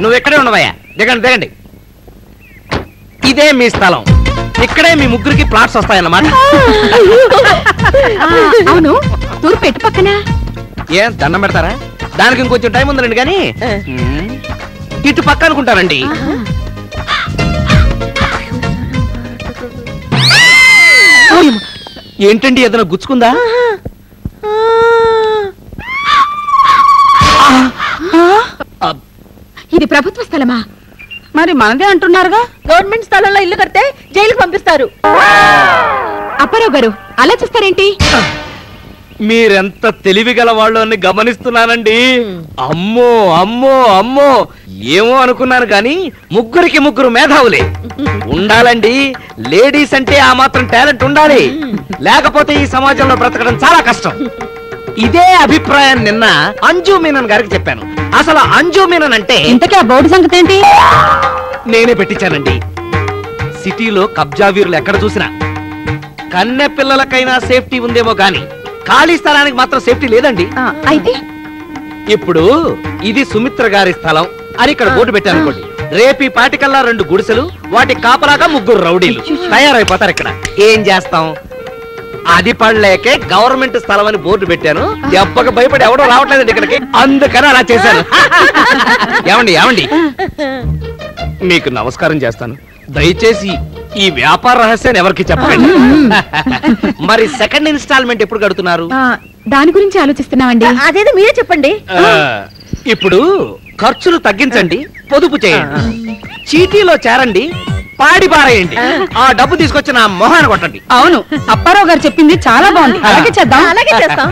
నువ్వు ఎక్కడే ఉండవయ్యా, దిగండి దిగండి. ఇదే మీ స్థలం, ఇక్కడే మీ ముగ్గురికి ప్లాట్స్ వస్తాయన్నమాట. అవును, తూర్పు ఎటు పక్కన? ఏం దండం పెడతారా? దానికి ఇంకొంచెం టైం ఉందండి, కానీ ఇటు పక్క అనుకుంటానండి. ఏంటండి, ఏదైనా గుచ్చుకుందా? ఇది ప్రభుత్వ స్థలమా? మరి మనదే అంటున్నారుగా. గవర్నమెంట్ స్థలంలో ఇల్లు కడితే జైలుకి పంపిస్తారు. అప్పారావు గారు అలా చూస్తారేంటి? మీరెంత తెలివిగల వాళ్ళు అని గమనిస్తున్నానండి. అమ్మో అమ్మో అమ్మో, ఏమో అనుకున్నాను కానీ ముగ్గురికి ముగ్గురు మేధావులే ఉండాలండి. లేడీస్ అంటే ఆ మాత్రం టాలెంట్ ఉండాలి, లేకపోతే ఈ సమాజంలో బ్రతకడం చాలా కష్టం. ఇదే అభిప్రాయం నిన్న అంజు మీనన్ గారికి చెప్పాను. అసలు అంజు మీనన్ అంటే ఇంతకీ ఆ బోర్డు సంగతి ఏంటి? నేనే పెట్టించానండి. సిటీలో కబ్జా వీరులు ఎక్కడ చూసినా కన్నె పిల్లలకైనా సేఫ్టీ ఉందేమో గాని ఖాళీ స్థలానికి మాత్రం సేఫ్టీ లేదండి. అయితే ఇప్పుడు ఇది సుమిత్ర గారి స్థలం అని ఇక్కడ బోర్డు పెట్టాను అనుకోండి. రేపీ పాటికల్లా 2 గుడిసెలు, వాటి కాపలాగా 3 రౌడీలు తయారైపోతారు. ఇక్కడ ఏం చేస్తాం? అది పడలేకే గవర్నమెంట్ స్థలం అని బోర్డు పెట్టాను. దెబ్బకు భయపడి ఎవడో రావట్లేదండి ఇక్కడికి, అందుకని అలా చేశాను. ఏమండి ఏమండి, మీకు నమస్కారం చేస్తాను. దయచేసి ఈ వ్యాపార రహస్యాన్ని ఎవరికి చెప్పండి. మరి సెకండ్ ఇన్స్టాల్మెంట్ ఎప్పుడు కడుతున్నారు? దాని గురించి ఆలోచిస్తున్నామండి. అదేదో మీరే చెప్పండి. ఇప్పుడు ఖర్చులు తగ్గించండి, పొదుపు చేయండి, చీటీలో చేరండి, పాడి పారేయండి, ఆ డబ్బు తీసుకొచ్చి నా మొహాన్ని కొట్టండి. అవును, అప్పారావు గారు చెప్పింది చాలా బాగుంది. అలాగే చేద్దాం. అలాగే చేస్తాం.